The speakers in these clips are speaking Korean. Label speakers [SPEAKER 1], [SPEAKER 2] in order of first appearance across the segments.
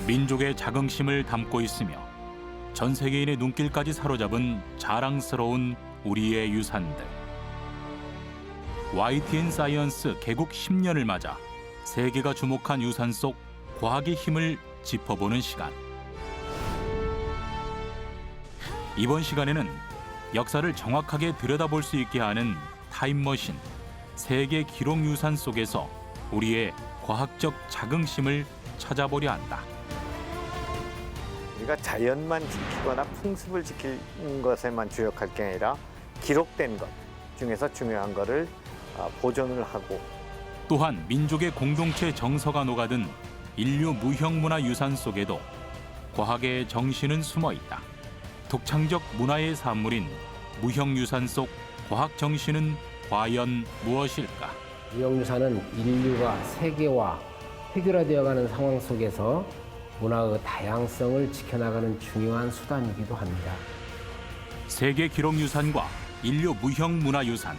[SPEAKER 1] 민족의 자긍심을 담고 있으며 전 세계인의 눈길까지 사로잡은 자랑스러운 우리의 유산들. YTN 사이언스 개국 10년을 맞아 세계가 주목한 유산 속 과학의 힘을 짚어보는 시간. 이번 시간에는 역사를 정확하게 들여다볼 수 있게 하는 타임머신, 세계 기록 유산 속에서 우리의 과학적 자긍심을 찾아보려 한다.
[SPEAKER 2] 우리가 자연만 지키거나 풍습을 지키는 것에만 주력할 게 아니라 기록된 것 중에서 중요한 것을 보존을 하고,
[SPEAKER 1] 또한 민족의 공동체 정서가 녹아든 인류 무형문화 유산 속에도 과학의 정신은 숨어 있다. 독창적 문화의 산물인 무형유산 속 과학 정신은 과연 무엇일까?
[SPEAKER 3] 무형유산은 인류가 세계화, 획일화되어가는 상황 속에서 문화의 다양성을 지켜나가는 중요한 수단이기도 합니다.
[SPEAKER 1] 세계 기록 유산과 인류 무형 문화 유산,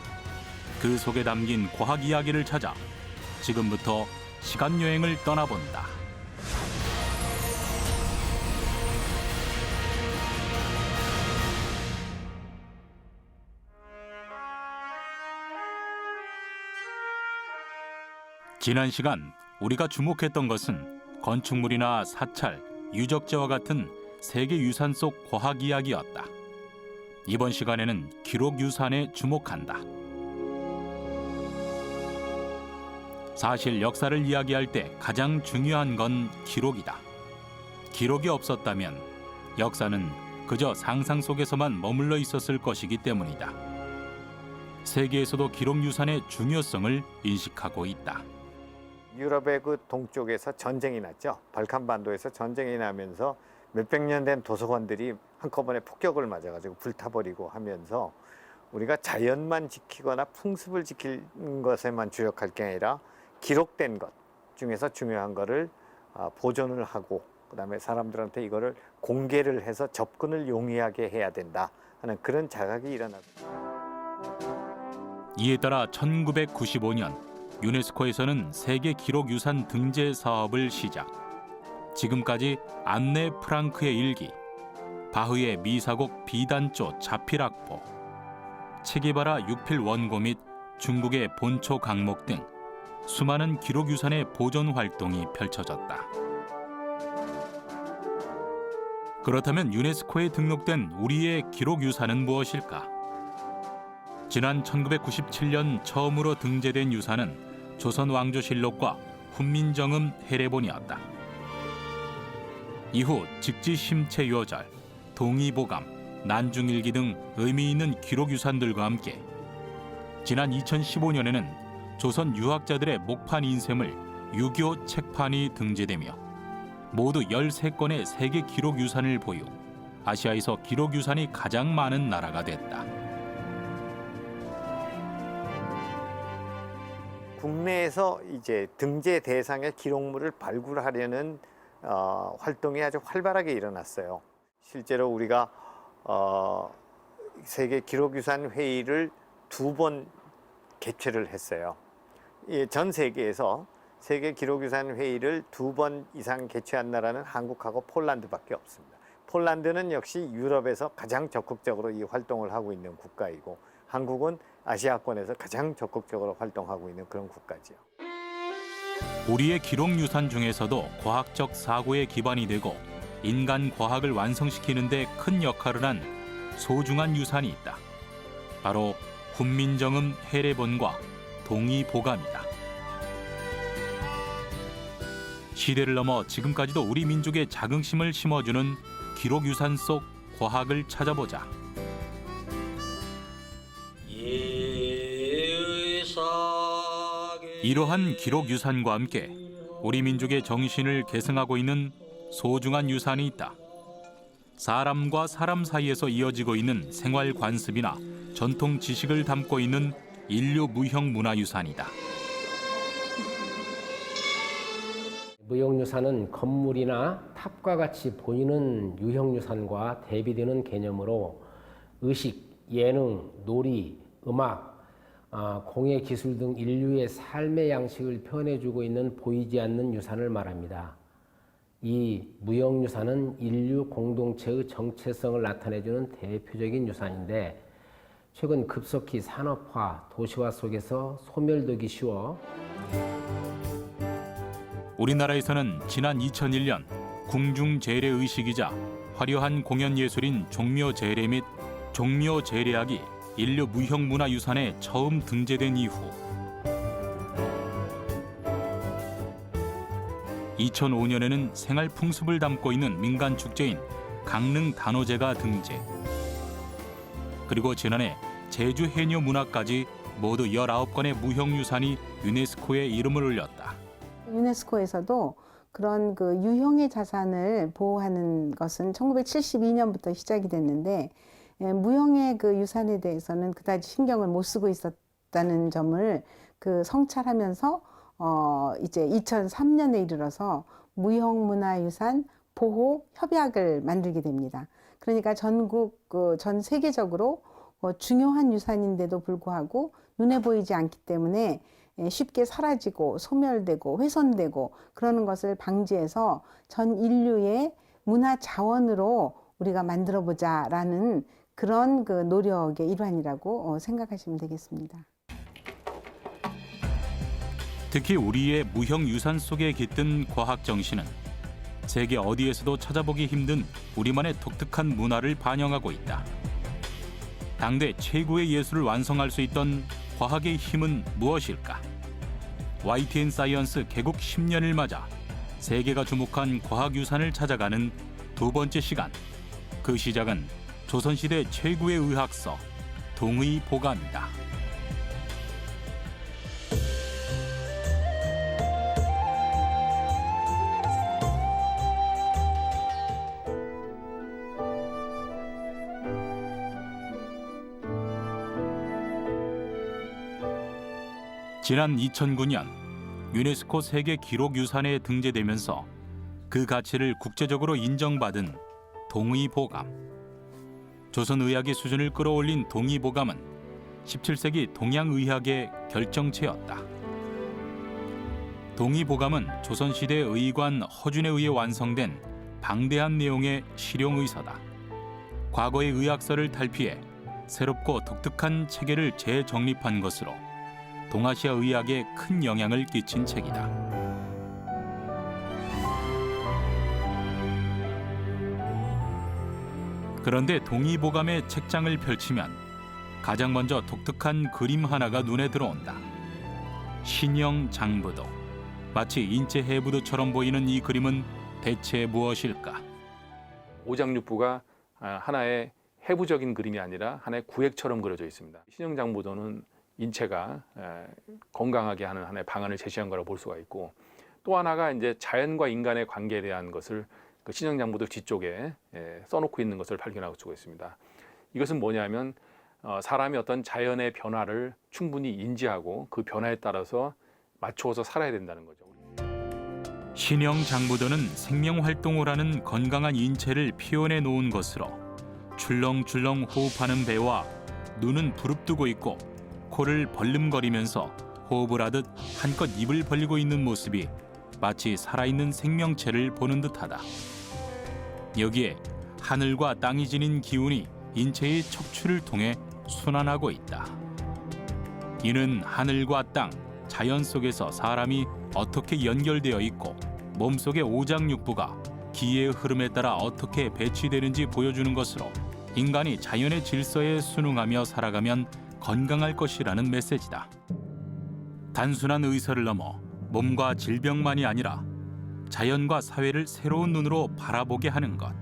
[SPEAKER 1] 그 속에 담긴 과학 이야기를 찾아 지금부터 시간 여행을 떠나본다. 지난 시간 우리가 주목했던 것은 건축물이나 사찰, 유적지와 같은 세계 유산 속 과학 이야기였다. 이번 시간에는 기록 유산에 주목한다. 사실 역사를 이야기할 때 가장 중요한 건 기록이다. 기록이 없었다면 역사는 그저 상상 속에서만 머물러 있었을 것이기 때문이다. 세계에서도 기록 유산의 중요성을 인식하고 있다.
[SPEAKER 2] 유럽의 그 동쪽에서 전쟁이 났죠. 발칸반도에서 전쟁이 나면서 몇백 년 된 도서관들이 한꺼번에 폭격을 맞아가지고 불타버리고 하면서 우리가 자연만 지키거나 풍습을 지키는 것에만 주력할 게 아니라 기록된 것 중에서 중요한 것을 보존을 하고, 그다음에 사람들한테 이거를 공개를 해서 접근을 용이하게 해야 된다 하는 그런 자각이 일어나고.
[SPEAKER 1] 이에 따라 1995년 유네스코에서는 세계 기록 유산 등재 사업을 시작. 지금까지 안네 프랑크의 일기, 바흐의 미사곡 비단조 자필악보, 체게바라 육필 원고 및 중국의 본초 강목 등 수많은 기록 유산의 보존 활동이 펼쳐졌다. 그렇다면 유네스코에 등록된 우리의 기록 유산은 무엇일까? 지난 1997년 처음으로 등재된 유산은 조선 왕조실록과 훈민정음 해례본이었다. 이후 직지심체요절, 동의보감, 난중일기 등 의미 있는 기록 유산들과 함께 지난 2015년에는 조선 유학자들의 목판 인셈을 유교 책판이 등재되며 모두 13건의 세계 기록 유산을 보유, 아시아에서 기록 유산이 가장 많은 나라가 됐다.
[SPEAKER 2] 국내에서 이제 등재 대상의 기록물을 발굴하려는 활동이 아주 활발하게 일어났어요. 실제로 우리가 세계 기록유산 회의를 2번 개최를 했어요. 전 세계에서 세계 기록유산 회의를 2번 이상 개최한 나라는 한국하고 폴란드밖에 없습니다. 폴란드는 역시 유럽에서 가장 적극적으로 이 활동을 하고 있는 국가이고, 한국은 아시아권에서 가장 적극적으로 활동하고 있는 그런 국가지요.
[SPEAKER 1] 우리의 기록 유산 중에서도 과학적 사고의 기반이 되고 인간 과학을 완성시키는 데 큰 역할을 한 소중한 유산이 있다. 바로 훈민정음 해례본과 동의보감이다. 시대를 넘어 지금까지도 우리 민족의 자긍심을 심어주는 기록 유산 속 과학을 찾아보자. 이러한 기록 유산과 함께 우리 민족의 정신을 계승하고 있는 소중한 유산이 있다. 사람과 사람 사이에서 이어지고 있는 생활 관습이나 전통 지식을 담고 있는 인류 무형 문화유산이다.
[SPEAKER 3] 무형유산은 건물이나 탑과 같이 보이는 유형유산과 대비되는 개념으로 의식, 예능, 놀이, 음악, 공예 기술 등 인류의 삶의 양식을 표현해주고 있는 보이지 않는 유산을 말합니다. 이 무형유산은 인류 공동체의 정체성을 나타내주는 대표적인 유산인데 최근 급속히 산업화, 도시화 속에서 소멸되기 쉬워
[SPEAKER 1] 우리나라에서는 지난 2001년 궁중재래의식이자 화려한 공연예술인 종묘재래 및 종묘재래악이 인류 무형문화유산에 처음 등재된 이후 2005년에는 생활 풍습을 담고 있는 민간 축제인 강릉 단오제가 등재. 그리고 지난해 제주 해녀 문화까지 모두 19건의 무형유산이 유네스코에 이름을 올렸다.
[SPEAKER 4] 유네스코에서도 그런 그 유형의 자산을 보호하는 것은 1972년부터 시작이 됐는데 무형의 그 유산에 대해서는 그다지 신경을 못 쓰고 있었다는 점을 그 성찰하면서 이제 2003년에 이르러서 무형문화유산 보호 협약을 만들게 됩니다. 그러니까 전 세계적으로 중요한 유산인데도 불구하고 눈에 보이지 않기 때문에 쉽게 사라지고 소멸되고 훼손되고 그러는 것을 방지해서 전 인류의 문화 자원으로 우리가 만들어 보자라는 그런 그 노력의 일환이라고 생각하시면 되겠습니다.
[SPEAKER 1] 특히 우리의 무형유산 속에 깃든 과학 정신은 세계 어디에서도 찾아보기 힘든 우리만의 독특한 문화를 반영하고 있다. 당대 최고의 예술을 완성할 수 있던 과학의 힘은 무엇일까? YTN 사이언스 개국 10년을 맞아 세계가 주목한 과학유산을 찾아가는 두 번째 시간. 그 시작은 조선시대 최고의 의학서 동의보감이다. 지난 2009년 유네스코 세계 기록유산에 등재되면서 그 가치를 국제적으로 인정받은 동의보감. 조선의학의 수준을 끌어올린 동의보감은 17세기 동양의학의 결정체였다. 동의보감은 조선시대 의관 허준에 의해 완성된 방대한 내용의 실용의서다. 과거의 의학서를 탈피해 새롭고 독특한 체계를 재정립한 것으로 동아시아 의학에 큰 영향을 끼친 책이다. 그런데 동의보감의 책장을 펼치면 가장 먼저 독특한 그림 하나가 눈에 들어온다. 신형 장부도. 마치 인체 해부도처럼 보이는 이 그림은 대체 무엇일까?
[SPEAKER 5] 오장육부가 하나의 해부적인 그림이 아니라 하나의 구획처럼 그려져 있습니다. 신형 장부도는 인체가 건강하게 하는 하나의 방안을 제시한 거라고 볼 수가 있고, 또 하나가 이제 자연과 인간의 관계에 대한 것을 그 신형장부도 뒤쪽에 써놓고 있는 것을 발견할 수가 있습니다. 이것은 뭐냐면 사람이 어떤 자연의 변화를 충분히 인지하고 그 변화에 따라서 맞추어서 살아야 된다는 거죠.
[SPEAKER 1] 신형 장부도는 생명 활동을 하는 건강한 인체를 표현해 놓은 것으로 출렁출렁 호흡하는 배와 눈은 부릅뜨고 있고 코를 벌름거리면서 호흡을 하듯 한껏 입을 벌리고 있는 모습이 마치 살아있는 생명체를 보는 듯하다. 여기에 하늘과 땅이 지닌 기운이 인체의 척추를 통해 순환하고 있다. 이는 하늘과 땅, 자연 속에서 사람이 어떻게 연결되어 있고 몸속의 오장육부가 기의 흐름에 따라 어떻게 배치되는지 보여주는 것으로 인간이 자연의 질서에 순응하며 살아가면 건강할 것이라는 메시지다. 단순한 의사를 넘어 몸과 질병만이 아니라 자연과 사회를 새로운 눈으로 바라보게 하는 것.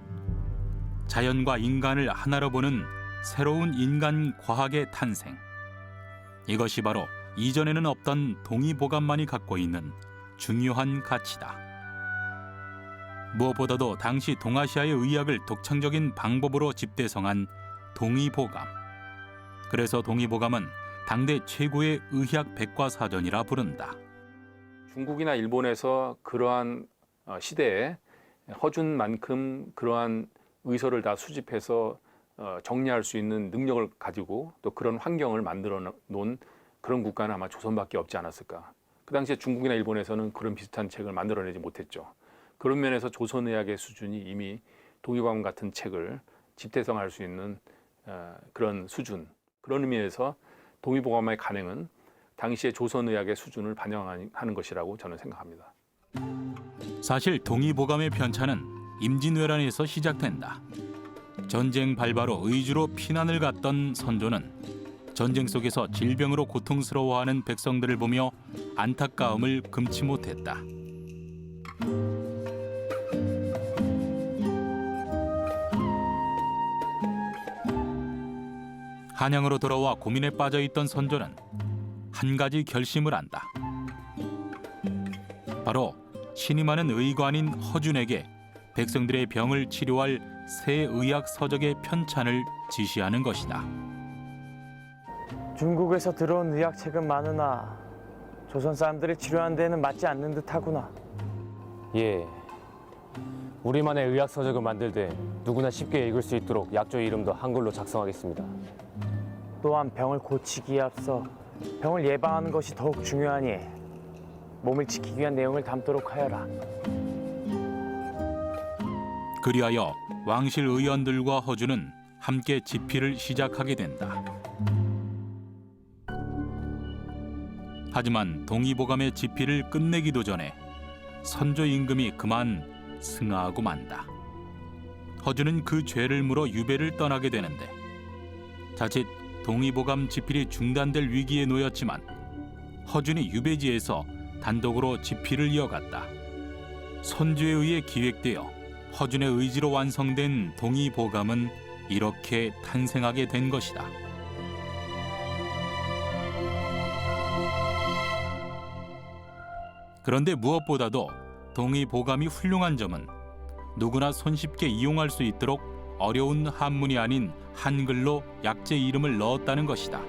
[SPEAKER 1] 자연과 인간을 하나로 보는 새로운 인간 과학의 탄생. 이것이 바로 이전에는 없던 동의보감만이 갖고 있는 중요한 가치다. 무엇보다도 당시 동아시아의 의학을 독창적인 방법으로 집대성한 동의보감. 그래서 동의보감은 당대 최고의 의학 백과사전이라 부른다.
[SPEAKER 5] 중국이나 일본에서 그러한 시대에 허준만큼 그러한 의서를 다 수집해서 정리할 수 있는 능력을 가지고 또 그런 환경을 만들어 놓은 그런 국가는 아마 조선밖에 없지 않았을까. 그 당시에 중국이나 일본에서는 그런 비슷한 책을 만들어내지 못했죠. 그런 면에서 조선의학의 수준이 이미 동의보감 같은 책을 집대성할 수 있는 그런 수준, 그런 의미에서 동의보감의 간행은 당시의 조선의학의 수준을 반영하는 것이라고 저는 생각합니다.
[SPEAKER 1] 사실 동의보감의 편찬은 임진왜란에서 시작된다. 전쟁 발바로 의주로 피난을 갔던 선조는 전쟁 속에서 질병으로 고통스러워하는 백성들을 보며 안타까움을 금치 못했다. 한양으로 돌아와 고민에 빠져 있던 선조는 한 가지 결심을 한다. 바로 신이 많은 의관인 허준에게 백성들의 병을 치료할 새 의학 서적의 편찬을 지시하는 것이다.
[SPEAKER 6] 중국에서 들어온 의학책은 많으나 조선 사람들이 치료하는 데는 맞지 않는 듯하구나.
[SPEAKER 7] 예. 우리만의 의학 서적을 만들 때 누구나 쉽게 읽을 수 있도록 약조 이름도 한글로 작성하겠습니다.
[SPEAKER 6] 또한 병을 고치기에 앞서 병을 예방하는 것이 더욱 중요하니 몸을 지키기 위한 내용을 담도록 하여라.
[SPEAKER 1] 그리하여 왕실 의원들과 허준은 함께 집필을 시작하게 된다. 하지만 동의보감의 집필을 끝내기도 전에 선조 임금이 그만 승하하고 만다. 허준은 그 죄를 물어 유배를 떠나게 되는데 자칫 동의보감 집필이 중단될 위기에 놓였지만 허준이 유배지에서 단독으로 집필을 이어갔다. 선조에 의해 기획되어 허준의 의지로 완성된 동의보감은 이렇게 탄생하게 된 것이다. 그런데 무엇보다도 동의보감이 훌륭한 점은 누구나 손쉽게 이용할 수 있도록 어려운 한문이 아닌 한글로 약재 이름을 넣었다는 것이다.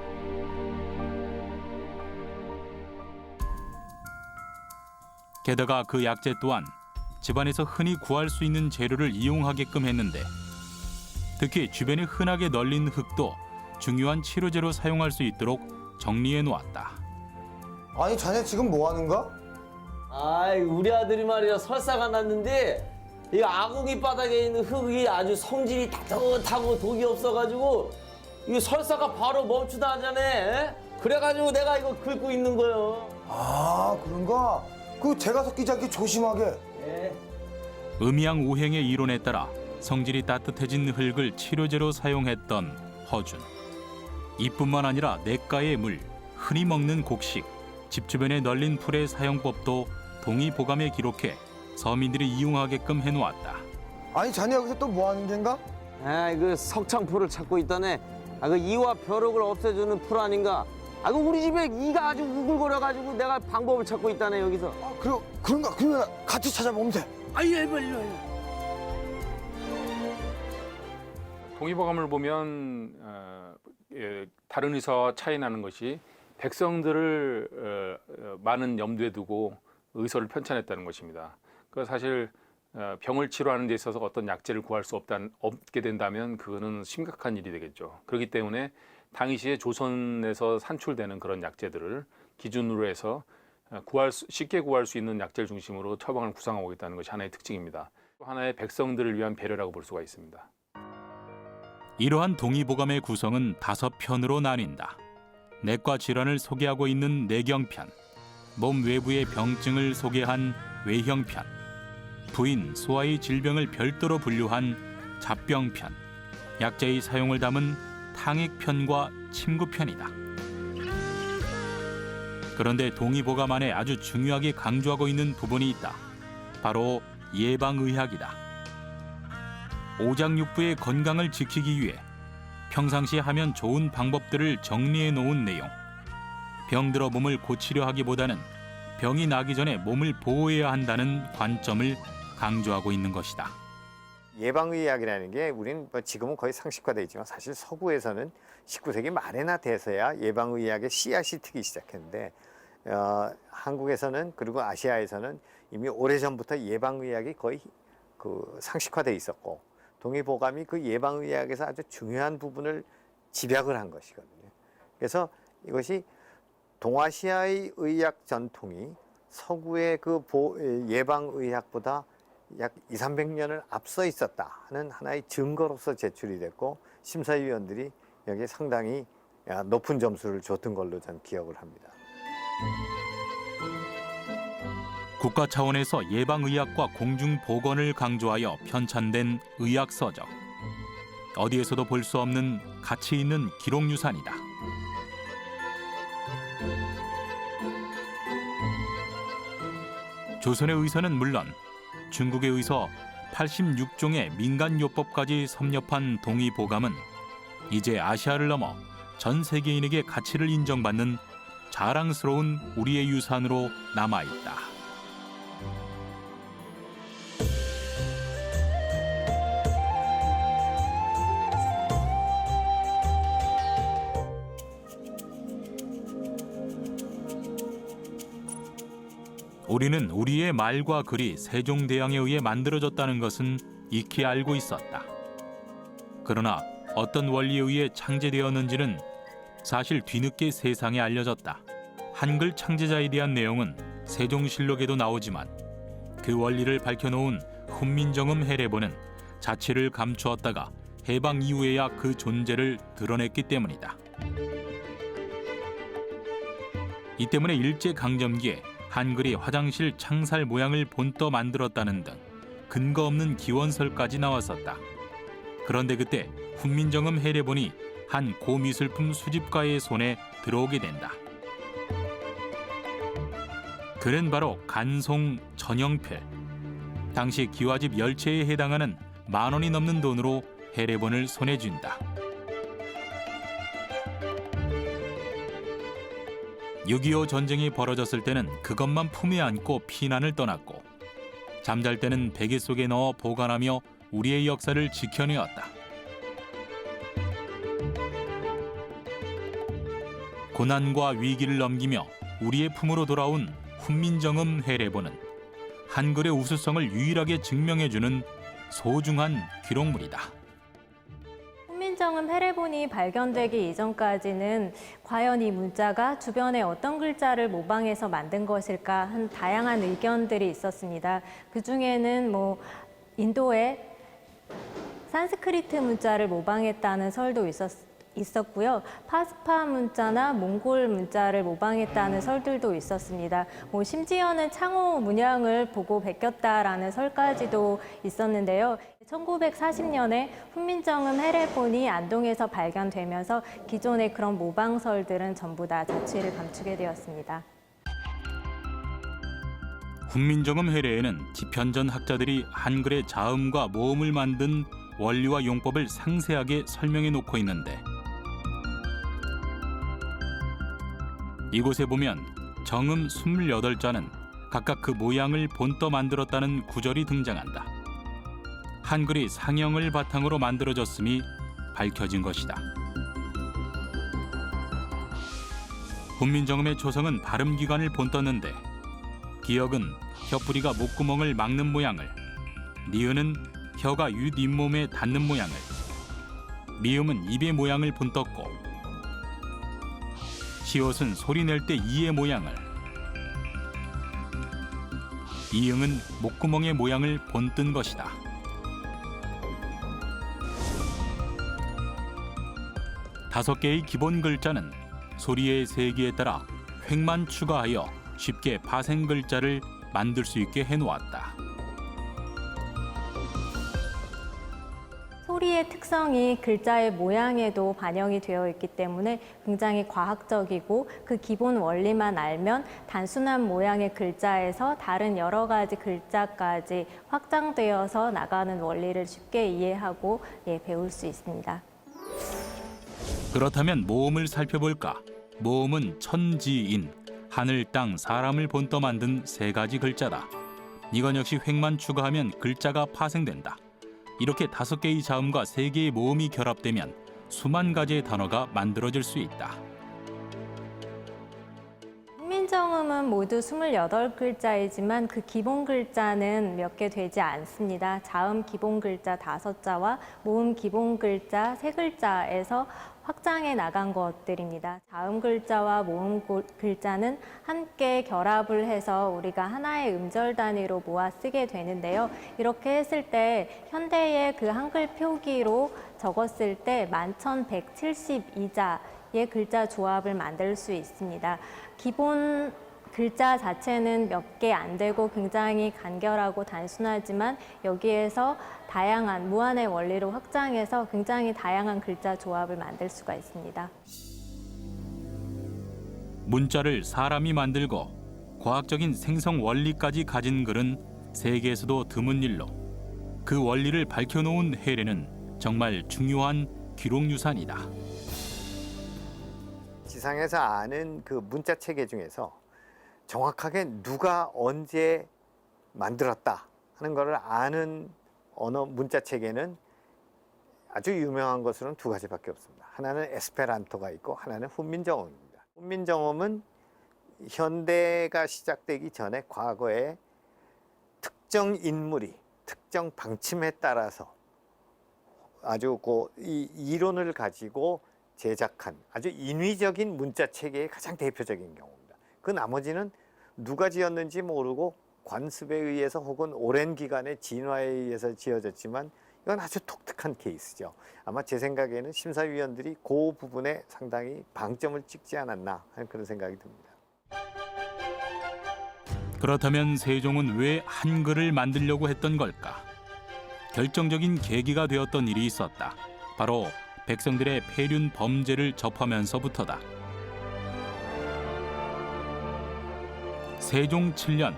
[SPEAKER 1] 게다가 그 약재 또한 집안에서 흔히 구할 수 있는 재료를 이용하게끔 했는데 특히 주변에 흔하게 널린 흙도 중요한 치료제로 사용할 수 있도록 정리해 놓았다.
[SPEAKER 8] 아니 자네 지금 뭐 하는가?
[SPEAKER 9] 아이 우리 아들이 말이야 설사가 났는데 이 아궁이 바닥에 있는 흙이 아주 성질이 따뜻하고 독이 없어가지고 이 설사가 바로 멈추다 하잖아. 그래가지고 내가 이거 긁고 있는 거요.
[SPEAKER 8] 아 그런가? 그 제가 섞이지 않게 조심하게.
[SPEAKER 1] 음양오행의 이론에 따라 성질이 따뜻해진 흙을 치료제로 사용했던 허준. 이뿐만 아니라 냇가의 물, 흔히 먹는 곡식, 집 주변에 널린 풀의 사용법도 동의보감에 기록해 서민들이 이용하게끔 해놓았다.
[SPEAKER 8] 아니 자네 여기서 또 뭐 하는 겐가?
[SPEAKER 9] 그 석창풀을 찾고 있다네. 그 이와 벼룩을 없애주는 풀 아닌가? 그 우리 집에 이가 아주 우글거려가지고 내가 방법을 찾고 있다네 여기서.
[SPEAKER 8] 아 그런가? 그러면 같이 찾아보면 돼.
[SPEAKER 9] 아예 빨리.
[SPEAKER 5] 동의보감을 보면 다른 의사와 차이 나는 것이 백성들을 많은 염두에 두고 의서를 편찬했다는 것입니다. 그 사실 병을 치료하는 데 있어서 어떤 약재를 구할 수 없게 된다면 그거는 심각한 일이 되겠죠. 그렇기 때문에 당시에 조선에서 산출되는 그런 약재들을 기준으로 해서 쉽게 구할 수 있는 약재를 중심으로 처방을 구상하고 있다는 것이 하나의 특징입니다. 또 하나의 백성들을 위한 배려라고 볼 수가 있습니다.
[SPEAKER 1] 이러한 동의보감의 구성은 5편으로 나뉜다. 내과 질환을 소개하고 있는 내경편, 몸 외부의 병증을 소개한 외형편, 부인, 소아의 질병을 별도로 분류한 잡병편, 약재의 사용을 담은 탕액편과 침구편이다. 그런데 동의보감 안에 아주 중요하게 강조하고 있는 부분이 있다. 바로 예방의학이다. 오장육부의 건강을 지키기 위해 평상시 하면 좋은 방법들을 정리해 놓은 내용. 병들어 몸을 고치려 하기보다는 병이 나기 전에 몸을 보호해야 한다는 관점을 강조하고 있는 것이다.
[SPEAKER 2] 예방의학이라는 게 우리는 지금은 거의 상식화되어 있지만 사실 서구에서는 19세기 말에나 돼서야 예방의학의 씨앗이 트기 시작했는데 한국에서는 그리고 아시아에서는 이미 오래전부터 예방의학이 거의 상식화되어 있었고 동의보감이 그 예방의학에서 아주 중요한 부분을 집약을 한 것이거든요. 그래서 이것이 동아시아의 의학 전통이 서구의 그 예방의학보다 약 200~300년을 앞서 있었다 하는 하나의 증거로서 제출이 됐고 심사위원들이 여기에 상당히 높은 점수를 줬던 걸로 저는 기억을 합니다.
[SPEAKER 1] 국가 차원에서 예방의학과 공중보건을 강조하여 편찬된 의학서적. 어디에서도 볼 수 없는 가치 있는 기록유산이다. 조선의 의서는 물론 중국의 의서 86종의 민간요법까지 섭렵한 동의보감은 이제 아시아를 넘어 전 세계인에게 가치를 인정받는 자랑스러운 우리의 유산으로 남아있다. 우리는 우리의 말과 글이 세종대왕에 의해 만들어졌다는 것은 익히 알고 있었다. 그러나 어떤 원리에 의해 창제되었는지는 사실 뒤늦게 세상에 알려졌다. 한글 창제자에 대한 내용은 세종실록에도 나오지만 그 원리를 밝혀놓은 훈민정음 해례본은 자취를 감추었다가 해방 이후에야 그 존재를 드러냈기 때문이다. 이 때문에 일제강점기에 한글이 화장실 창살 모양을 본떠 만들었다는 등 근거 없는 기원설까지 나왔었다. 그런데 그때 훈민정음 해례본이 한 고미술품 수집가의 손에 들어오게 된다. 그는 바로 간송 전영필. 당시 기와집 10채에 해당하는 10,000원이 넘는 돈으로 해례본을 손에 쥔다. 6.25 전쟁이 벌어졌을 때는 그것만 품에 안고 피난을 떠났고 잠잘 때는 베개 속에 넣어 보관하며 우리의 역사를 지켜내었다. 고난과 위기를 넘기며 우리의 품으로 돌아온 훈민정음 해례본은 한글의 우수성을 유일하게 증명해주는 소중한 기록물이다.
[SPEAKER 10] 훈민정음 해례본이 발견되기 이전까지는 과연 이 문자가 주변에 어떤 글자를 모방해서 만든 것일까 한 다양한 의견들이 있었습니다. 그 중에는 인도의 산스크리트 문자를 모방했다는 설도 있었고요. 파스파 문자나 몽골 문자를 모방했다는 설들도 있었습니다. 심지어는 창호 문양을 보고 베꼈다라는 설까지도 있었는데요. 1940년에 훈민정음 해례본이 안동에서 발견되면서 기존의 그런 모방설들은 전부 다 자취를 감추게 되었습니다.
[SPEAKER 1] 훈민정음 해례에는 지편전 학자들이 한글의 자음과 모음을 만든 원리와 용법을 상세하게 설명해 놓고 있는데 이곳에 보면 정음 28자는 각각 그 모양을 본떠 만들었다는 구절이 등장한다. 한글이 상형을 바탕으로 만들어졌음이 밝혀진 것이다. 훈민정음의 초성은 발음기관을 본떴는데 기역은 혀뿌리가 목구멍을 막는 모양을, 니은은 혀가 윗 잇몸에 닿는 모양을, 미음은 입의 모양을 본떴고 시옷은 소리 낼 때 이의 모양을, 이응은 목구멍의 모양을 본뜬 것이다. 다섯 개의 기본 글자는 소리의 세기에 따라 획만 추가하여 쉽게 파생 글자를 만들 수 있게 해놓았다.
[SPEAKER 10] 소리의 특성이 글자의 모양에도 반영이 되어 있기 때문에 굉장히 과학적이고 그 기본 원리만 알면 단순한 모양의 글자에서 다른 여러 가지 글자까지 확장되어서 나가는 원리를 쉽게 이해하고 배울 수 있습니다.
[SPEAKER 1] 그렇다면 모음을 살펴볼까? 모음은 천지인, 하늘, 땅, 사람을 본떠 만든 세 가지 글자다. 이건 역시 획만 추가하면 글자가 파생된다. 이렇게 5개의 자음과 3개의 모음이 결합되면 수만 가지의 단어가 만들어질 수 있다.
[SPEAKER 10] 훈민정음은 모두 28글자이지만 그 기본 글자는 몇 개 되지 않습니다. 자음 기본 글자 5자와 모음 기본 글자 3글자에서 확장해 나간 것들입니다. 자음 글자와 모음 글자는 함께 결합을 해서 우리가 하나의 음절 단위로 모아 쓰게 되는데요. 이렇게 했을 때 현대의 그 한글 표기로 적었을 때 11,172자의 글자 조합을 만들 수 있습니다. 기본 글자 자체는 몇 개 안 되고 굉장히 간결하고 단순하지만 여기에서 다양한 무한의 원리로 확장해서 굉장히 다양한 글자 조합을 만들 수가 있습니다.
[SPEAKER 1] 문자를 사람이 만들고 과학적인 생성 원리까지 가진 글은 세계에서도 드문 일로 그 원리를 밝혀놓은 해례는 정말 중요한 기록유산이다.
[SPEAKER 2] 지상에서 아는 그 문자 체계 중에서 정확하게 누가 언제 만들었다 하는 것을 아는 언어 문자 체계는 아주 유명한 것으로는 두 가지밖에 없습니다. 하나는 에스페란토가 있고 하나는 훈민정음입니다. 훈민정음은 현대가 시작되기 전에 과거에 특정 인물이 특정 방침에 따라서 아주 이 이론을 가지고 제작한 아주 인위적인 문자 체계의 가장 대표적인 경우입니다. 그 나머지는 누가 지었는지 모르고 관습에 의해서 혹은 오랜 기간의 진화에 의해서 지어졌지만 이건 아주 독특한 케이스죠. 아마 제 생각에는 심사위원들이 그 부분에 상당히 방점을 찍지 않았나 하는 그런 생각이 듭니다.
[SPEAKER 1] 그렇다면 세종은 왜 한글을 만들려고 했던 걸까? 결정적인 계기가 되었던 일이 있었다. 바로 백성들의 폐륜 범죄를 접하면서부터다. 세종 7년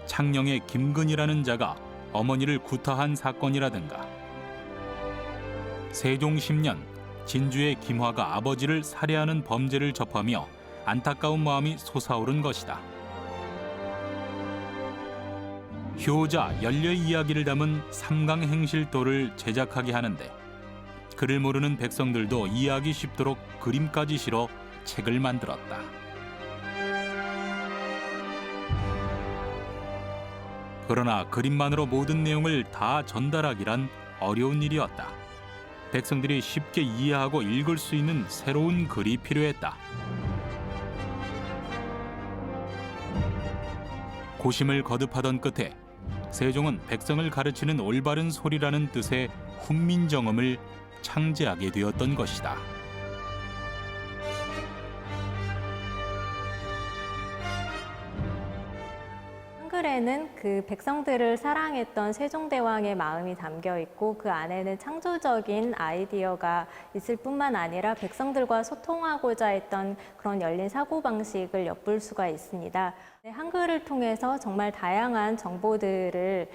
[SPEAKER 1] 창녕의 김근이라는 자가 어머니를 구타한 사건이라든가 세종 10년 진주의 김화가 아버지를 살해하는 범죄를 접하며 안타까운 마음이 솟아오른 것이다. 효자 연려의 이야기를 담은 삼강행실도를 제작하게 하는데 글을 모르는 백성들도 이해하기 쉽도록 그림까지 실어 책을 만들었다. 그러나 그림만으로 모든 내용을 다 전달하기란 어려운 일이었다. 백성들이 쉽게 이해하고 읽을 수 있는 새로운 글이 필요했다. 고심을 거듭하던 끝에 세종은 백성을 가르치는 올바른 소리라는 뜻의 훈민정음을 창제하게 되었던 것이다.
[SPEAKER 10] 한글에는 그 백성들을 사랑했던 세종대왕의 마음이 담겨 있고 그 안에는 창조적인 아이디어가 있을 뿐만 아니라 백성들과 소통하고자 했던 그런 열린 사고방식을 엿볼 수가 있습니다. 한글을 통해서 정말 다양한 정보들을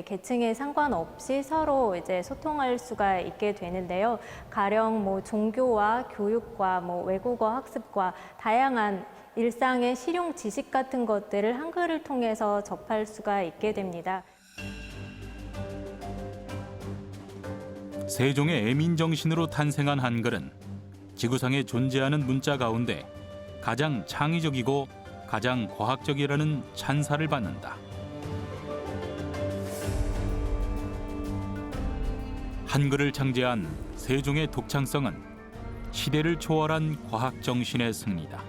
[SPEAKER 10] 계층에 상관없이 서로 이제 소통할 수가 있게 되는데요. 가령 종교와 교육과 외국어 학습과 다양한 일상의 실용 지식 같은 것들을 한글을 통해서 접할 수가 있게 됩니다.
[SPEAKER 1] 세종의 애민정신으로 탄생한 한글은 지구상에 존재하는 문자 가운데 가장 창의적이고 가장 과학적이라는 찬사를 받는다. 한글을 창제한 세종의 독창성은 시대를 초월한 과학 정신의 승리다.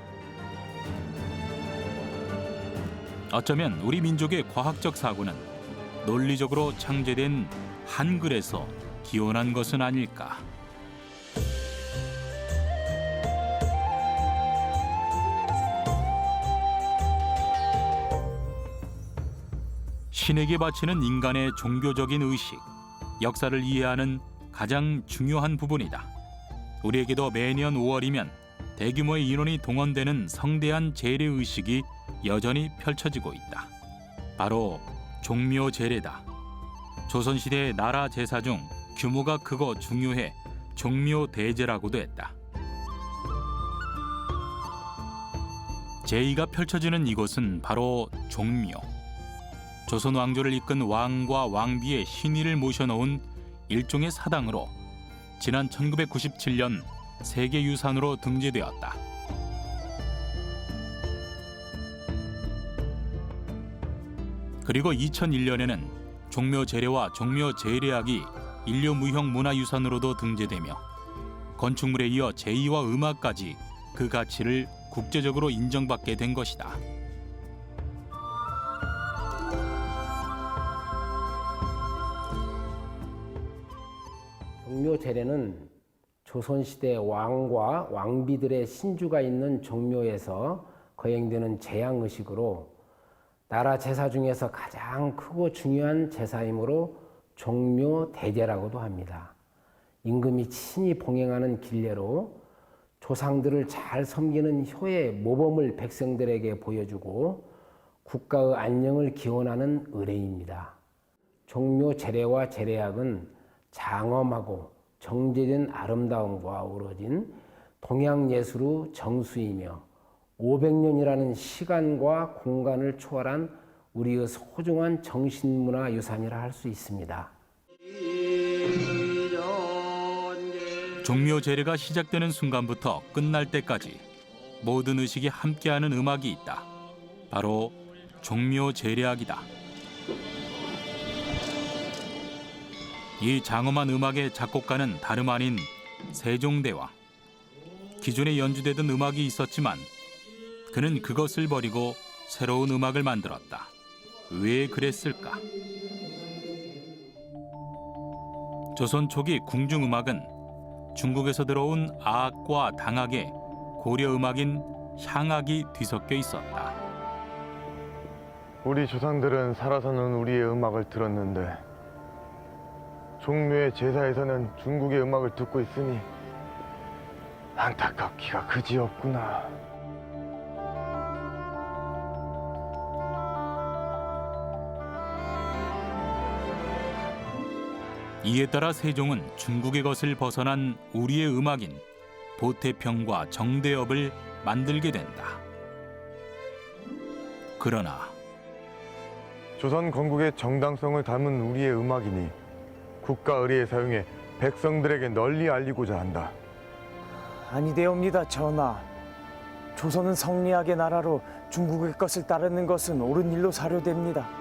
[SPEAKER 1] 어쩌면 우리 민족의 과학적 사고는 논리적으로 창제된 한글에서 기원한 것은 아닐까. 신에게 바치는 인간의 종교적인 의식, 역사를 이해하는 가장 중요한 부분이다. 우리에게도 매년 5월이면 대규모의 인원이 동원되는 성대한 재래의식이 여전히 펼쳐지고 있다. 바로 종묘제례다. 조선시대의 나라 제사 중 규모가 크고 중요해 종묘대제라고도 했다. 제의가 펼쳐지는 이곳은 바로 종묘. 조선 왕조를 이끈 왕과 왕비의 신의를 모셔놓은 일종의 사당으로 지난 1997년 세계유산으로 등재되었다. 그리고 2001년에는 종묘제례와 종묘제례학이 인류무형문화유산으로도 등재되며 건축물에 이어 제의와 음악까지 그 가치를 국제적으로 인정받게 된 것이다.
[SPEAKER 3] 종묘제례는 조선시대 왕과 왕비들의 신주가 있는 종묘에서 거행되는 제양의식으로 나라 제사 중에서 가장 크고 중요한 제사이므로 종묘대제라고도 합니다. 임금이 친히 봉행하는 길례로 조상들을 잘 섬기는 효의 모범을 백성들에게 보여주고 국가의 안녕을 기원하는 의례입니다. 종묘제례와 제례학은 장엄하고 정제된 아름다움과 어우러진 동양예술의 정수이며 500년이라는 시간과 공간을 초월한 우리의 소중한 정신문화 유산이라 할 수 있습니다.
[SPEAKER 1] 종묘 제례가 시작되는 순간부터 끝날 때까지 모든 의식이 함께하는 음악이 있다. 바로 종묘 제례악이다. 이 장엄한 음악의 작곡가는 다름 아닌 세종대왕. 기존에 연주되던 음악이 있었지만 그는 그것을 버리고 새로운 음악을 만들었다. 왜 그랬을까? 조선 초기 궁중음악은 중국에서 들어온 아악과 당악에 고려 음악인 향악이 뒤섞여 있었다.
[SPEAKER 11] 우리 조상들은 살아서는 우리의 음악을 들었는데 종묘의 제사에서는 중국의 음악을 듣고 있으니 안타깝기가 그지없구나.
[SPEAKER 1] 이에 따라 세종은 중국의 것을 벗어난 우리의 음악인 보태평과 정대업을 만들게 된다. 그러나
[SPEAKER 11] 조선 건국의 정당성을 담은 우리의 음악이니 국가 의례에 사용해 백성들에게 널리 알리고자 한다.
[SPEAKER 6] 아니되옵니다, 전하. 조선은 성리학의 나라로 중국의 것을 따르는 것은 옳은 일로 사료됩니다.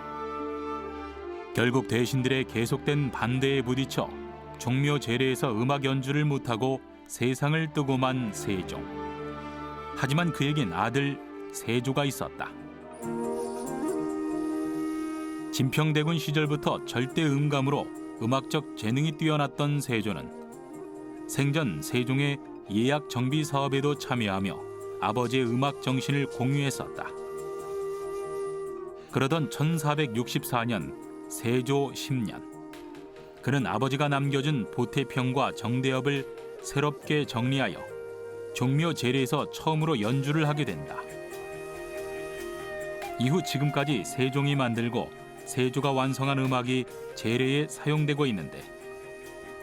[SPEAKER 1] 결국 대신들의 계속된 반대에 부딪혀 종묘 제례에서 음악 연주를 못하고 세상을 뜨고 만 세종. 하지만 그에겐 아들 세조가 있었다. 진평대군 시절부터 절대 음감으로 음악적 재능이 뛰어났던 세조는 생전 세종의 예약 정비 사업에도 참여하며 아버지의 음악 정신을 공유했었다. 그러던 1464년 세조 10년, 그는 아버지가 남겨준 보태평과 정대업을 새롭게 정리하여 종묘 제례에서 처음으로 연주를 하게 된다. 이후 지금까지 세종이 만들고 세조가 완성한 음악이 제례에 사용되고 있는데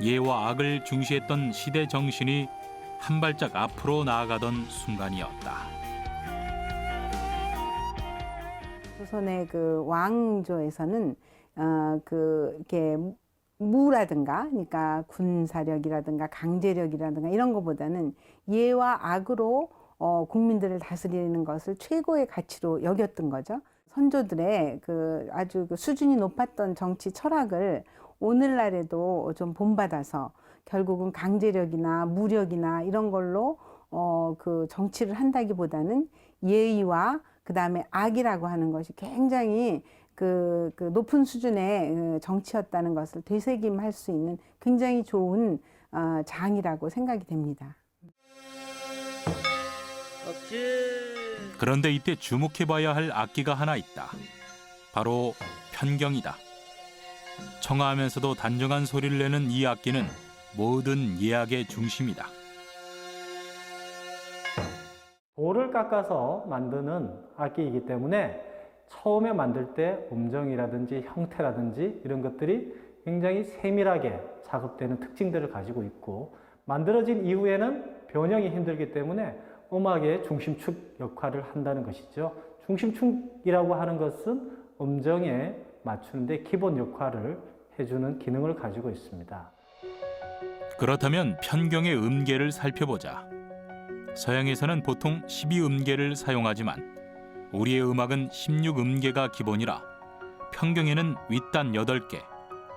[SPEAKER 1] 예와 악을 중시했던 시대 정신이 한 발짝 앞으로 나아가던 순간이었다.
[SPEAKER 4] 조선의 그 왕조에서는 이렇게 무라든가, 그러니까 군사력이라든가 강제력이라든가 이런 것보다는 예와 악으로 국민들을 다스리는 것을 최고의 가치로 여겼던 거죠. 선조들의 아주 수준이 높았던 정치 철학을 오늘날에도 좀 본받아서 결국은 강제력이나 무력이나 이런 걸로 정치를 한다기보다는 예의와 그다음에 악이라고 하는 것이 굉장히 높은 수준의 정치였다는 것을 되새김할 수 있는 굉장히 좋은 장이라고 생각이 됩니다.
[SPEAKER 1] 그런데 이때 주목해봐야 할 악기가 하나 있다. 바로 편경이다. 청아하면서도 단정한 소리를 내는 이 악기는 모든 예악의 중심이다.
[SPEAKER 12] 돌을 깎아서 만드는 악기이기 때문에 처음에 만들 때 음정이라든지 형태라든지 이런 것들이 굉장히 세밀하게 작업되는 특징들을 가지고 있고, 만들어진 이후에는 변형이 힘들기 때문에 음악의 중심축 역할을 한다는 것이죠. 중심축이라고 하는 것은 음정에 맞추는데 기본 역할을 해주는 기능을 가지고 있습니다.
[SPEAKER 1] 그렇다면 편경의 음계를 살펴보자. 서양에서는 보통 12음계를 사용하지만 우리의 음악은 16음계가 기본이라 편경에는 윗단 8개,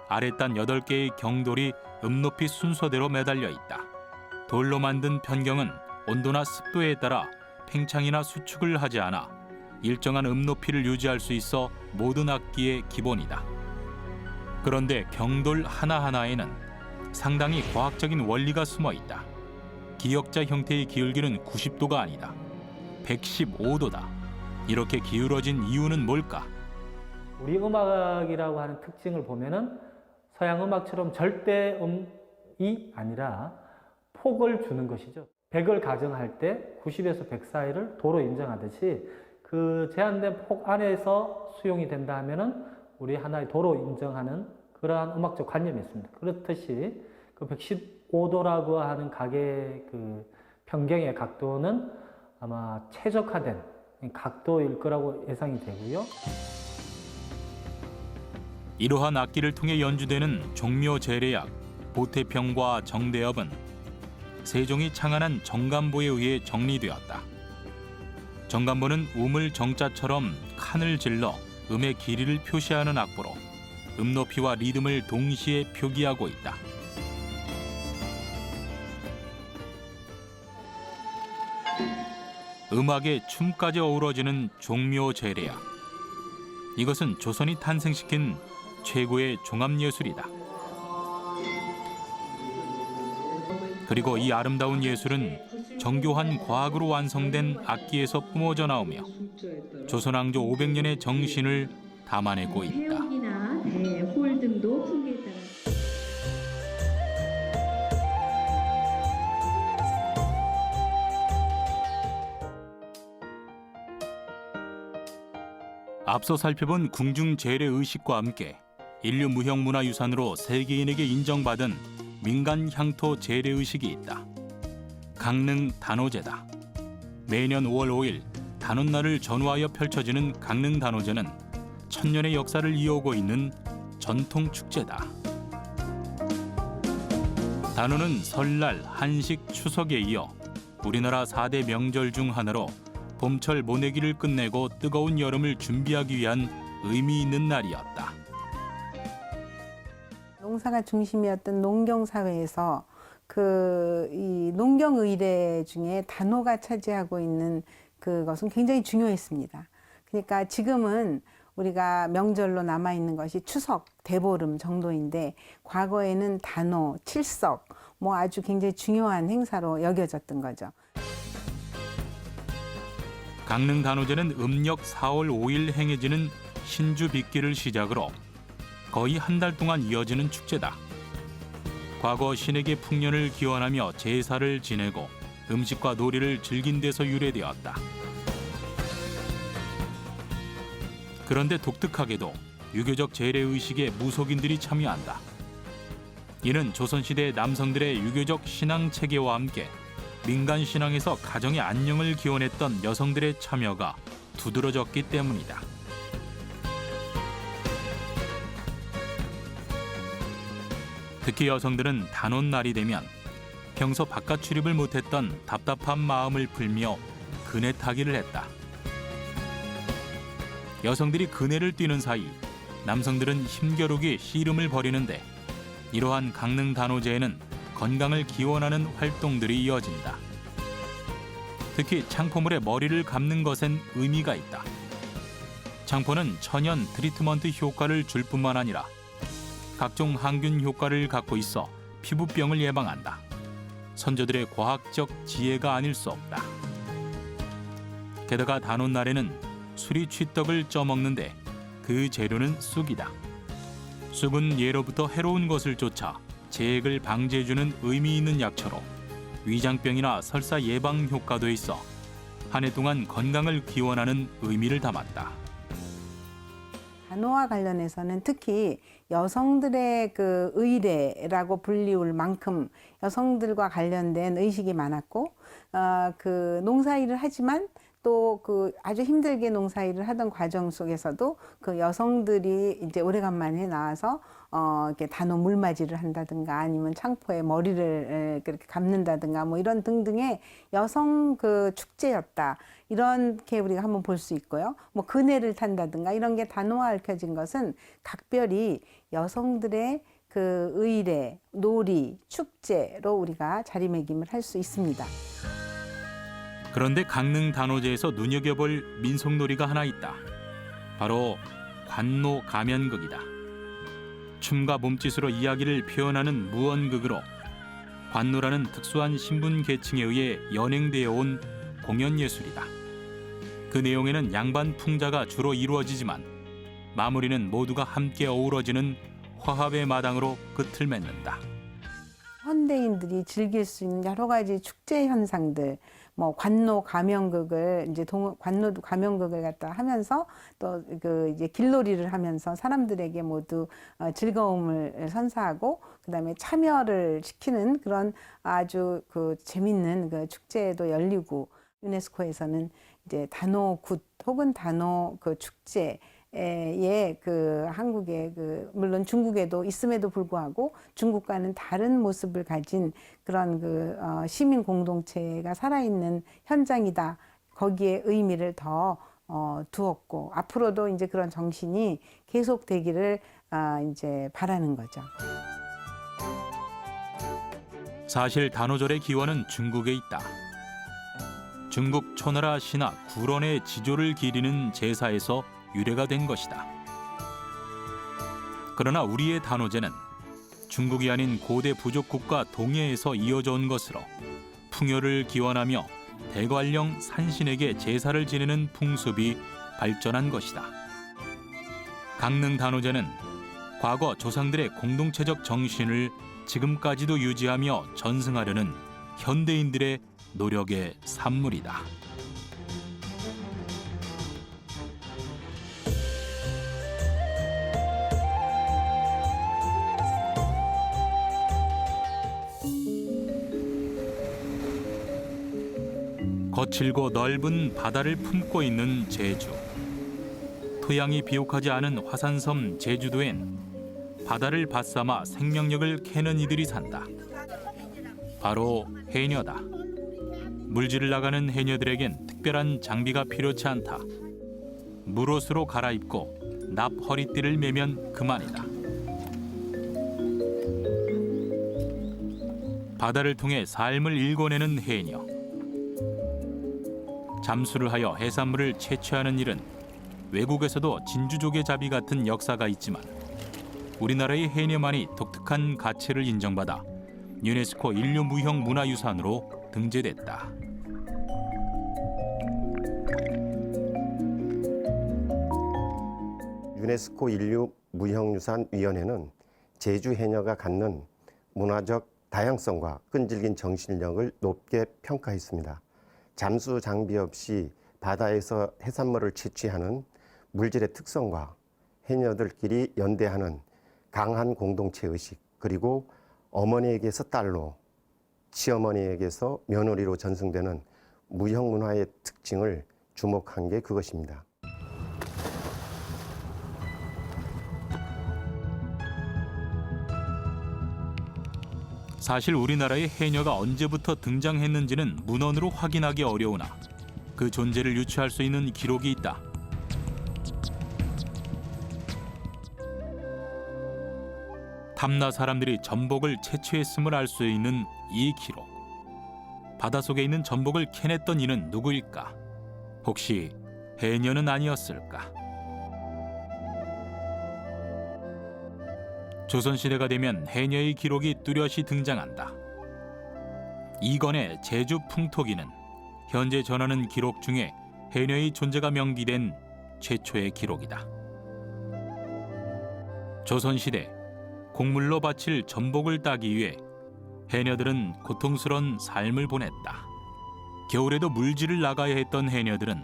[SPEAKER 1] 아랫단 8개의 경돌이 음높이 순서대로 매달려 있다. 돌로 만든 편경은 온도나 습도에 따라 팽창이나 수축을 하지 않아 일정한 높이를 유지할 수 있어 모든 악기의 기본이다. 그런데 경돌 하나하나에는 상당히 과학적인 원리가 숨어 있다. 기역자 형태의 기울기는 90도가 아니다. 115도다. 이렇게 기울어진 이유는 뭘까?
[SPEAKER 12] 우리 음악이라고 하는 특징을 보면은 서양 음악처럼 절대음이 아니라 폭을 주는 것이죠. 100을 가정할 때 90에서 100 사이를 도로 인정하듯이 그 제한된 폭 안에서 수용이 된다 하면은 우리 하나의 도로 인정하는 그러한 음악적 관념이 있습니다. 그렇듯이 그 115도라고 하는 각의 그 편경의 각도는 아마 최적화된 각도일 거라고 예상이 되고요.
[SPEAKER 1] 이러한 악기를 통해 연주되는 종묘 제례악, 보태평과 정대업은 세종이 창안한 정감보에 의해 정리되었다. 정감보는 우물 정자처럼 칸을 질러 음의 길이를 표시하는 악보로 높이와 리듬을 동시에 표기하고 있다. 음악에 춤까지 어우러지는 종묘 제례악. 이것은 조선이 탄생시킨 최고의 종합예술이다. 그리고 이 아름다운 예술은 정교한 과학으로 완성된 악기에서 뿜어져 나오며 조선 왕조 500년의 정신을 담아내고 있다.
[SPEAKER 13] 해역이나 홀 등도 풍기에 따라
[SPEAKER 1] 앞서 살펴본 궁중 제례 의식과 함께 인류 무형문화유산으로 세계인에게 인정받은 민간 향토 제례 의식이 있다. 강릉 단오제다. 매년 5월 5일 단오날을 전후하여 펼쳐지는 강릉 단오제는 천년의 역사를 이어오고 있는 전통 축제다. 단오는 설날, 한식, 추석에 이어 우리나라 4대 명절 중 하나로 봄철 모내기를 끝내고 뜨거운 여름을 준비하기 위한 의미 있는 날이었다.
[SPEAKER 4] 농사가 중심이었던 농경 사회에서 이 농경 의례 중에 단오가 차지하고 있는 그것은 굉장히 중요했습니다. 그러니까 지금은 우리가 명절로 남아 있는 것이 추석, 대보름 정도인데 과거에는 단오, 칠석 뭐 아주 굉장히 중요한 행사로 여겨졌던 거죠.
[SPEAKER 1] 강릉 단오제는 음력 4월 5일 행해지는 신주 빗길을 시작으로 거의 한 달 동안 이어지는 축제다. 과거 신에게 풍년을 기원하며 제사를 지내고 음식과 놀이를 즐긴 데서 유래되었다. 그런데 독특하게도 유교적 제례의식에 무속인들이 참여한다. 이는 조선시대 남성들의 유교적 신앙 체계와 함께 민간 신앙에서 가정의 안녕을 기원했던 여성들의 참여가 두드러졌기 때문이다. 특히 여성들은 단오날이 되면 평소 바깥 출입을 못했던 답답한 마음을 풀며 그네 타기를 했다. 여성들이 그네를 뛰는 사이 남성들은 힘겨루기 씨름을 벌이는데 이러한 강릉 단오제에는 건강을 기원하는 활동들이 이어진다. 특히 창포물에 머리를 감는 것엔 의미가 있다. 창포는 천연 트리트먼트 효과를 줄 뿐만 아니라 각종 항균 효과를 갖고 있어 피부병을 예방한다. 선조들의 과학적 지혜가 아닐 수 없다. 게다가 단오날에는 수리 취떡을 쪄먹는데 그 재료는 쑥이다. 쑥은 예로부터 해로운 것을 쫓아 재액을 방지해주는 의미 있는 약초로 위장병이나 설사 예방 효과도 있어 한 해 동안 건강을 기원하는 의미를 담았다.
[SPEAKER 4] 단오와 관련해서는 특히 여성들의 그 의례라고 불리울 만큼 여성들과 관련된 의식이 많았고, 그 농사일을 하지만 또 그 아주 힘들게 농사일을 하던 과정 속에서도 그 여성들이 이제 오래간만에 나와서 이렇게 단오 물맞이를 한다든가 아니면 창포에 머리를 그렇게 감는다든가 뭐 이런 등등의 여성 그 축제였다. 이렇게 우리가 한번 볼 수 있고요. 뭐 그네를 탄다든가 이런 게 단오와 얽혀진 것은 각별히 여성들의 그 의례, 놀이, 축제로 우리가 자리매김을 할 수 있습니다.
[SPEAKER 1] 그런데 강릉 단오제에서 눈여겨볼 민속놀이가 하나 있다. 바로 관노 가면극이다. 춤과 몸짓으로 이야기를 표현하는 무언극으로 관노라는 특수한 신분 계층에 의해 연행되어 온 공연 예술이다. 그 내용에는 양반 풍자가 주로 이루어지지만 마무리는 모두가 함께 어우러지는 화합의 마당으로 끝을 맺는다.
[SPEAKER 4] 현대인들이 즐길 수 있는 여러 가지 축제 현상들, 뭐 관노 가면극을 이제 관노 가면극을 갖다 하면서 또 그 이제 길놀이를 하면서 사람들에게 모두 즐거움을 선사하고 그다음에 참여를 시키는 그런 아주 그 재밌는 그 축제도 열리고 유네스코에서는 이제 단오굿 혹은 단오 그 축제 예, 그 한국에 그 물론 중국에도 있음에도 불구하고 중국과는 다른 모습을 가진 그런 그 시민 공동체가 살아있는 현장이다. 거기에 의미를 더 두었고 앞으로도 이제 그런 정신이 계속되기를 이제 바라는 거죠.
[SPEAKER 1] 사실 단오절의 기원은 중국에 있다. 중국 초나라 신하 구런의 지조를 기리는 제사에서 유래가 된 것이다. 그러나 우리의 단오제는 중국이 아닌 고대 부족 국가 동해에서 이어져 온 것으로 풍요를 기원하며 대관령 산신에게 제사를 지내는 풍습이 발전한 것이다. 강릉 단오제는 과거 조상들의 공동체적 정신을 지금까지도 유지하며 전승하려는 현대인들의 노력의 산물이다. 거칠고 넓은 바다를 품고 있는 제주. 토양이 비옥하지 않은 화산섬 제주도엔 바다를 받삼아 생명력을 캐는 이들이 산다. 바로 해녀다. 물질을 나가는 해녀들에겐 특별한 장비가 필요치 않다. 물옷으로 갈아입고 납 허리띠를 매면 그만이다. 바다를 통해 삶을 일궈내는 해녀. 잠수를 하여 해산물을 채취하는 일은 외국에서도 진주조개잡이 같은 역사가 있지만 우리나라의 해녀만이 독특한 가치를 인정받아 유네스코 인류무형 문화유산으로 등재됐다.
[SPEAKER 14] 유네스코 인류무형유산위원회는 제주 해녀가 갖는 문화적 다양성과 끈질긴 정신력을 높게 평가했습니다. 잠수 장비 없이 바다에서 해산물을 채취하는 물질의 특성과 해녀들끼리 연대하는 강한 공동체 의식, 그리고 어머니에게서 딸로, 시어머니에게서 며느리로 전승되는 무형 문화의 특징을 주목한 게 그것입니다.
[SPEAKER 1] 사실 우리나라의 해녀가 언제부터 등장했는지는 문헌으로 확인하기 어려우나 그 존재를 유추할 수 있는 기록이 있다. 탐나 사람들이 전복을 채취했음을 알 수 있는 이 기록. 바닷속에 있는 전복을 캐냈던 이는 누구일까? 혹시 해녀는 아니었을까? 조선시대가 되면 해녀의 기록이 뚜렷이 등장한다. 이건의 제주 풍토기는 현재 전하는 기록 중에 해녀의 존재가 명기된 최초의 기록이다. 조선시대 곡물로 바칠 전복을 따기 위해 해녀들은 고통스러운 삶을 보냈다. 겨울에도 물질을 나가야 했던 해녀들은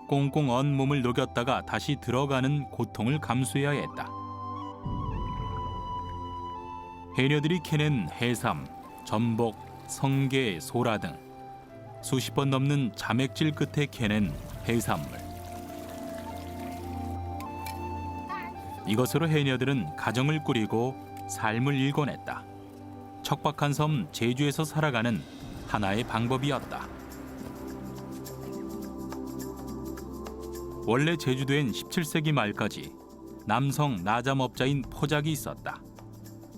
[SPEAKER 1] 꽁꽁 언 몸을 녹였다가 다시 들어가는 고통을 감수해야 했다. 해녀들이 캐낸 해삼, 전복, 성게, 소라 등 수십 번 넘는 자맥질 끝에 캐낸 해산물. 이것으로 해녀들은 가정을 꾸리고 삶을 일궈냈다. 척박한 섬 제주에서 살아가는 하나의 방법이었다. 원래 제주도엔 17세기 말까지 남성 나잠업자인 포작이 있었다.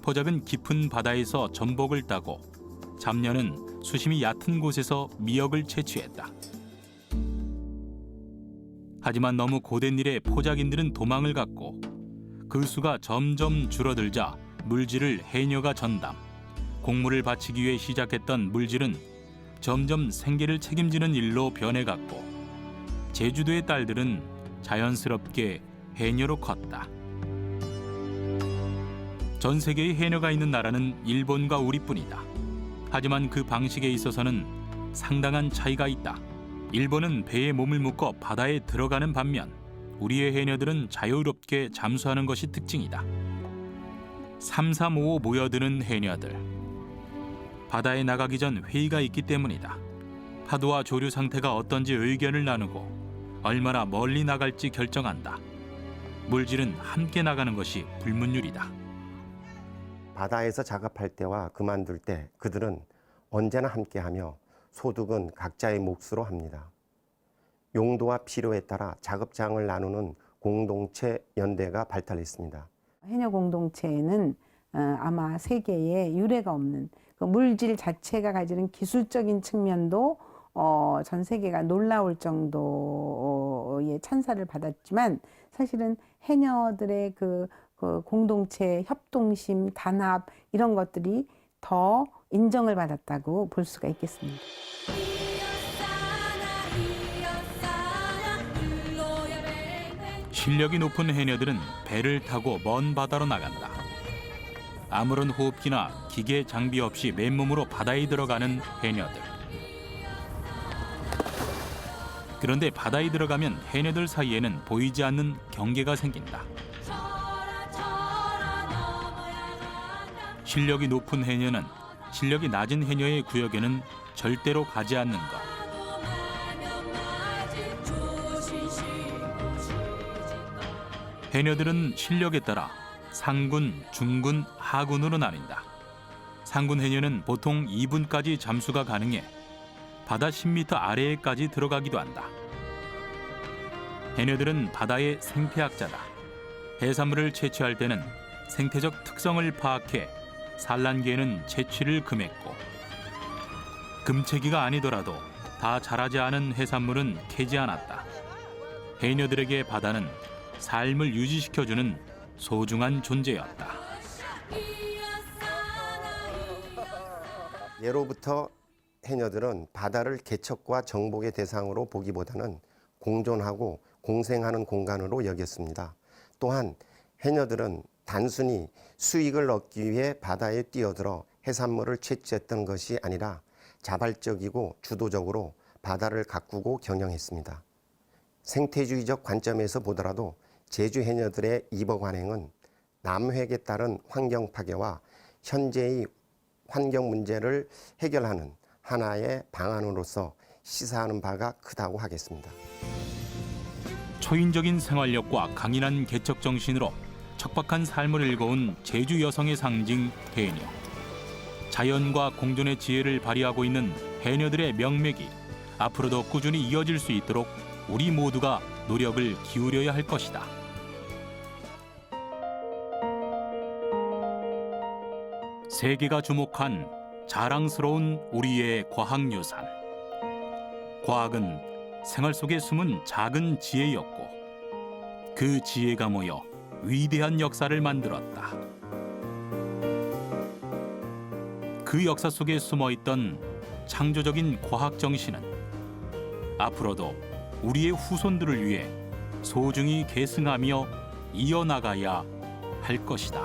[SPEAKER 1] 포작은 깊은 바다에서 전복을 따고 잡녀는 수심이 얕은 곳에서 미역을 채취했다. 하지만 너무 고된 일에 포작인들은 도망을 갔고 그 수가 점점 줄어들자 물질을 해녀가 전담. 공물을 바치기 위해 시작했던 물질은 점점 생계를 책임지는 일로 변해갔고 제주도의 딸들은 자연스럽게 해녀로 컸다. 전 세계의 해녀가 있는 나라는 일본과 우리뿐이다. 하지만 그 방식에 있어서는 상당한 차이가 있다. 일본은 배에 몸을 묶어 바다에 들어가는 반면 우리의 해녀들은 자유롭게 잠수하는 것이 특징이다. 3-3-5 모여드는 해녀들. 바다에 나가기 전 회의가 있기 때문이다. 파도와 조류 상태가 어떤지 의견을 나누고 얼마나 멀리 나갈지 결정한다. 물질은 함께 나가는 것이 불문율이다.
[SPEAKER 14] 바다에서 작업할 때와 그만둘 때 그들은 언제나 함께하며 소득은 각자의 몫으로 합니다. 용도와 필요에 따라 작업장을 나누는 공동체 연대가 발달했습니다.
[SPEAKER 4] 해녀 공동체에는 아마 세계에 유례가 없는 그 물질 자체가 가지는 기술적인 측면도 전 세계가 놀라울 정도의 찬사를 받았지만 사실은 해녀들의 그 공동체 협동심, 단합 이런 것들이 더 인정을 받았다고 볼 수가 있겠습니다.
[SPEAKER 1] 실력이 높은 해녀들은 배를 타고 먼 바다로 나간다. 아무런 호흡기나 기계 장비 없이 맨몸으로 바다에 들어가는 해녀들. 그런데 바다에 들어가면 해녀들 사이에는 보이지 않는 경계가 생긴다. 실력이 높은 해녀는 실력이 낮은 해녀의 구역에는 절대로 가지 않는 것. 해녀들은 실력에 따라 상군, 중군, 하군으로 나뉜다. 상군 해녀는 보통 2분까지 잠수가 가능해 바다 10m 아래에까지 들어가기도 한다. 해녀들은 바다의 생태학자다. 해산물을 채취할 때는 생태적 특성을 파악해 산란기에는 채취를 금했고 금채기가 아니더라도 다 자라지 않은 해산물은 캐지 않았다. 해녀들에게 바다는 삶을 유지시켜주는 소중한 존재였다.
[SPEAKER 14] 예로부터 해녀들은 바다를 개척과 정복의 대상으로 보기보다는 공존하고 공생하는 공간으로 여겼습니다. 또한 해녀들은 단순히 수익을 얻기 위해 바다에 뛰어들어 해산물을 채취했던 것이 아니라 자발적이고 주도적으로 바다를 가꾸고 경영했습니다. 생태주의적 관점에서 보더라도 제주 해녀들의 이복 관행은 남획에 따른 환경 파괴와 현재의 환경 문제를 해결하는 하나의 방안으로서 시사하는 바가 크다고 하겠습니다.
[SPEAKER 1] 초인적인 생활력과 강인한 개척 정신으로 척박한 삶을 일궈온 제주 여성의 상징 해녀. 자연과 공존의 지혜를 발휘하고 있는 해녀들의 명맥이 앞으로도 꾸준히 이어질 수 있도록 우리 모두가 노력을 기울여야 할 것이다. 세계가 주목한 자랑스러운 우리의 과학유산. 과학은 생활 속에 숨은 작은 지혜였고 그 지혜가 모여 위대한 역사를 만들었다. 그 역사 속에 숨어있던 창조적인 과학 정신은 앞으로도 우리의 후손들을 위해 소중히 계승하며 이어나가야 할 것이다.